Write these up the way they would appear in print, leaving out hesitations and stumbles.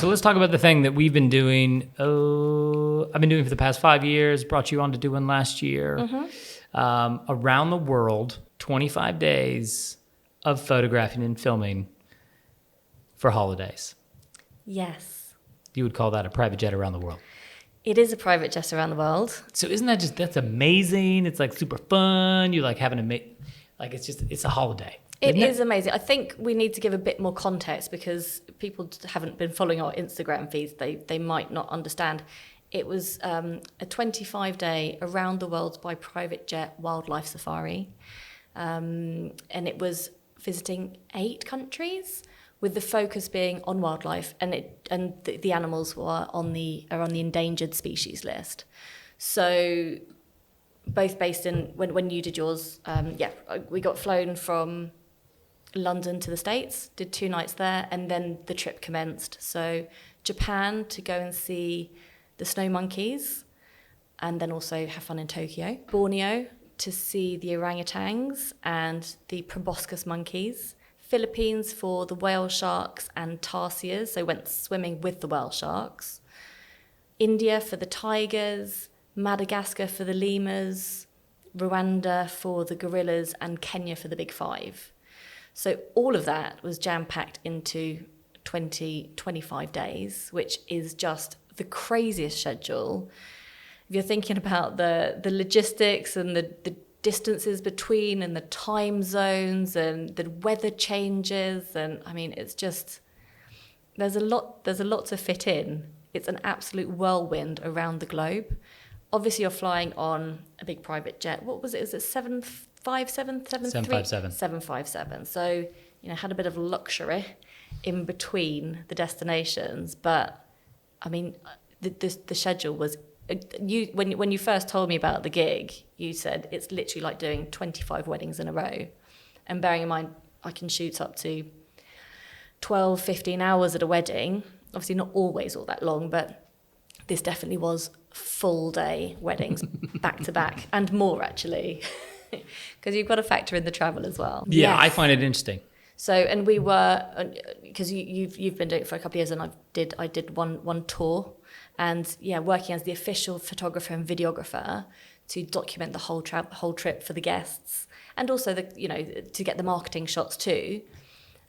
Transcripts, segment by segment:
So let's talk about the thing that we've been doing. I've been doing for the past 5 years, brought you on to do one last year. Around the world, 25 days of photographing and filming for holidays. Yes. You would call that a private jet around the world. It is a private jet around the world. So isn't that that's amazing? It's like super fun. You like having it's a holiday. It is amazing. I think we need to give a bit more context because people haven't been following our Instagram feeds. They might not understand. It was a 25-day around the world by private jet wildlife safari. And it was visiting 8 countries with the focus being on wildlife, and the animals are on the endangered species list. So both based in, when you did yours, we got flown from London to the States, did 2 nights there, and then the trip commenced. So Japan to go and see the snow monkeys, and then also have fun in Tokyo. Borneo to see the orangutans and the proboscis monkeys. Philippines for the whale sharks and tarsiers, so went swimming with the whale sharks. India for the tigers, Madagascar for the lemurs, Rwanda for the gorillas, and Kenya for the big 5. So all of that was jam-packed into 25 days, which is just the craziest schedule. If you're thinking about the logistics and the distances between and the time zones and the weather changes, and I mean, it's just there's a lot to fit in. It's an absolute whirlwind around the globe. Obviously you're flying on a big private jet. What was it? Is it 757? 757. So had a bit of luxury in between the destinations, but I mean the schedule was, when you first told me about the gig, you said it's literally like doing 25 weddings in a row. And bearing in mind, I can shoot up to 12, 15 hours at a wedding. Obviously not always all that long, but this definitely was full day weddings back to back, and more actually, because you've got to factor in the travel as well. Yeah, Yes. I find it interesting. So, and we were, because you've been doing it for a couple of years, and I did one tour. And working as the official photographer and videographer to document the whole trip for the guests, and also to get the marketing shots too.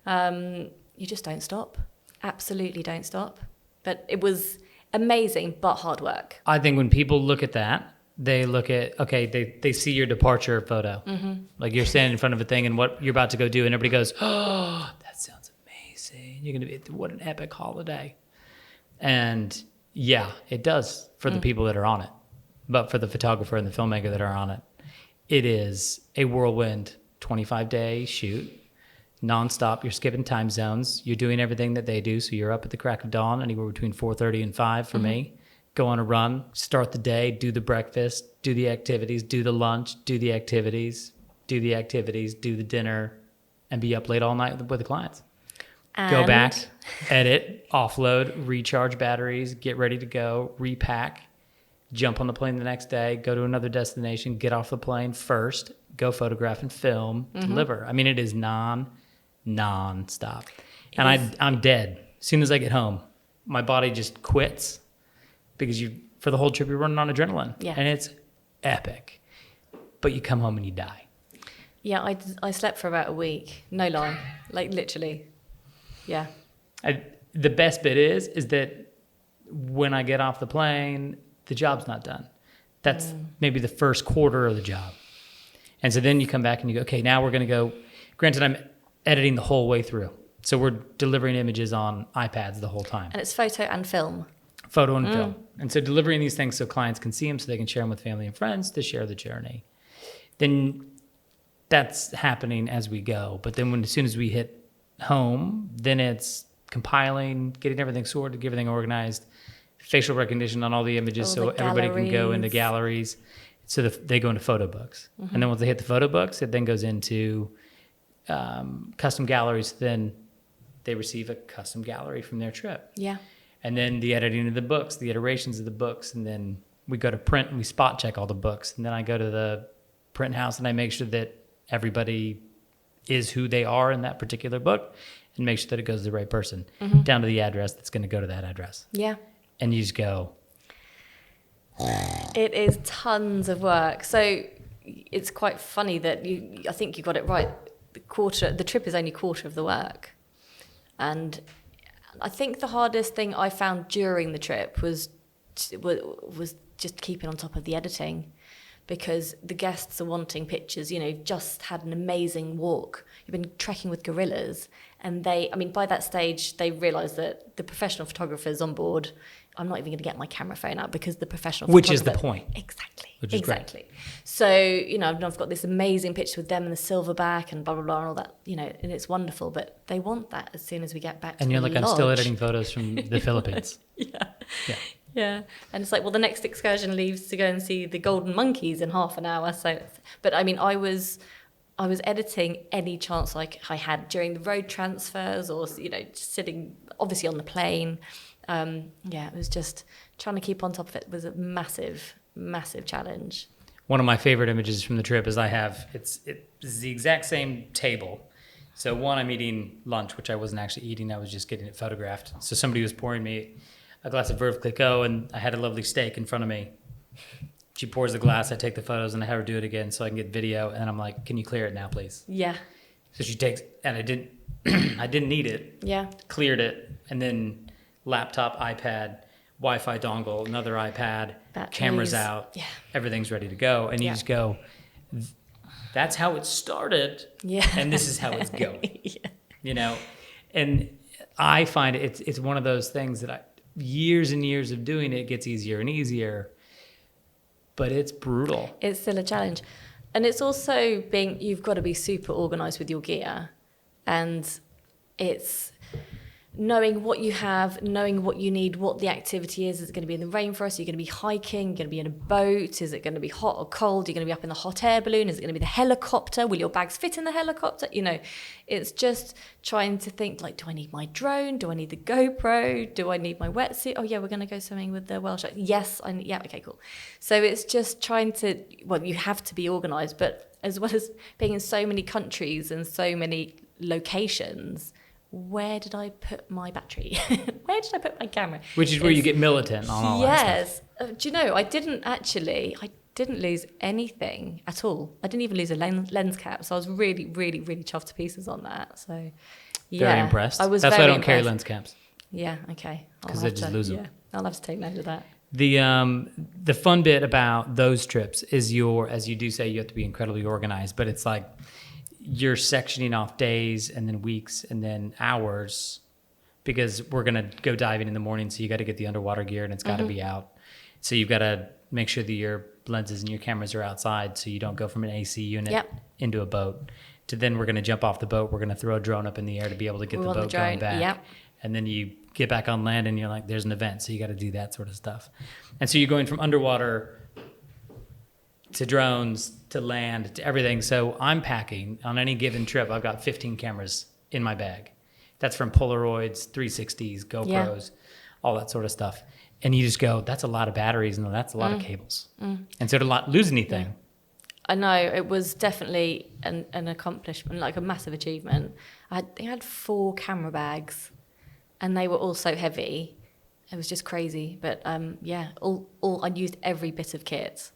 You just don't stop, absolutely don't stop. But it was amazing, but hard work. I think when people look at that, they look at, they see your departure photo. Mm-hmm. Like you're standing in front of a thing and what you're about to go do, and everybody goes, "Oh, that sounds amazing. You're gonna be what an epic holiday." And yeah, it does for the people that are on it. But for the photographer and the filmmaker that are on it, it is a whirlwind 25-day shoot, nonstop. You're skipping time zones. You're doing everything that they do. So you're up at the crack of dawn, anywhere between 4:30 and 5 for me. Go on a run, start the day, do the breakfast, do the activities, do the lunch, do the activities, do the dinner, and be up late all night with the clients. Go back, edit, offload, recharge batteries, get ready to go, repack, jump on the plane the next day, go to another destination, get off the plane first, go photograph and film, deliver. I mean, it is non-stop. And I'm dead. As soon as I get home, my body just quits because for the whole trip you're running on adrenaline. Yeah. And it's epic. But you come home and you die. Yeah, I slept for about a week. No lie. Like literally. Yeah. The best bit is that when I get off the plane, the job's not done. That's maybe the first quarter of the job. And so then you come back and you go, okay, now we're going to go. Granted, I'm editing the whole way through. So we're delivering images on iPads the whole time. And it's photo and film. Photo and film. And so delivering these things so clients can see them, so they can share them with family and friends to share the journey. Then that's happening as we go. But then as soon as we hit home, then it's compiling, getting everything sorted, getting everything organized, facial recognition on all the images so everybody can go into galleries. So they go into photo books. And then once they hit the photo books, it then goes into custom galleries. Then they receive a custom gallery from their trip. Yeah. And then the editing of the books, the iterations of the books, and then we go to print and we spot check all the books. And then I go to the print house and I make sure that everybody is who they are in that particular book, and make sure that it goes to the right person, down to the address that's going to go to that address. Yeah. And you just go. It is tons of work. So it's quite funny that I think you got it right. The trip is only quarter of the work. And I think the hardest thing I found during the trip was just keeping on top of the editing, because the guests are wanting pictures. You've just had an amazing walk. You've been trekking with gorillas, and by that stage, they realise that the professional photographer's on board. I'm not even going to get my camera phone out because the professional photographer... Which is the point. Exactly. Which is exactly. Great. So, I've got this amazing picture with them and the silverback and blah, blah, blah, and all that, and it's wonderful, but they want that as soon as we get back to the And you're like, lodge. I'm still editing photos from the Philippines. Yeah. And it's like, well, the next excursion leaves to go and see the golden monkeys in half an hour. So, but I was editing any chance I had during the road transfers, or, just sitting obviously on the plane. It was just trying to keep on top of it was a massive, massive challenge. One of my favorite images from the trip is it's the exact same table. So one, I'm eating lunch, which I wasn't actually eating. I was just getting it photographed. So somebody was pouring me a glass of Veuve Clicquot, and I had a lovely steak in front of me. She pours the glass, I take the photos, and I have her do it again so I can get video. And I'm like, can you clear it now, please? Yeah. So she takes, and I didn't need it. Yeah. Cleared it, and then laptop, iPad, Wi-Fi dongle, another iPad, batteries, cameras out, everything's ready to go. And you just go, that's how it started, and this is how it's going. And I find it's one of those things that years and years of doing it gets easier and easier, but it's brutal. It's still a challenge. And it's also you've got to be super organized with your gear, and it's knowing what you have, knowing what you need, what the activity is. Is it going to be in the rainforest? Are you going to be hiking? Are you going to be in a boat? Is it going to be hot or cold? Are you going to be up in the hot air balloon? Is it going to be the helicopter? Will your bags fit in the helicopter? It's just trying to think, like, do I need my drone? Do I need the GoPro? Do I need my wetsuit? Oh, yeah, we're going to go swimming with the whale shark. Yes, okay, cool. So it's just trying to, you have to be organised, but as well as being in so many countries and so many locations, where did I put my battery? Where did I put my camera? Which is where you get militant on all that stuff. Yes. Do you know, I didn't lose anything at all. I didn't even lose a lens cap. So I was really, really, really chuffed to pieces on that. So, Very impressed. I was That's very why I don't impressed. carry lens caps. Yeah, okay. Because they just lose them. Yeah, I'll have to take note of that. The fun bit about those trips is as you do say, you have to be incredibly organized, but it's like you're sectioning off days and then weeks and then hours, because we're going to go diving in the morning. So you got to get the underwater gear and it's got to be out. So you've got to make sure that your lenses and your cameras are outside, so you don't go from an AC unit into a boat to then we're going to jump off the boat. We're going to throw a drone up in the air to be able to get the boat going back. Yep. And then you get back on land and you're like, there's an event. So you got to do that sort of stuff. And so you're going from underwater to drones, to land, to everything. So I'm packing on any given trip. I've got 15 cameras in my bag. That's from Polaroids, 360s, GoPros, all that sort of stuff. And you just go, that's a lot of batteries and that's a lot of cables. And so to not lose anything. Yeah. I know, it was definitely an accomplishment, like a massive achievement. I had 4 camera bags and they were all so heavy. It was just crazy. But I used every bit of kit.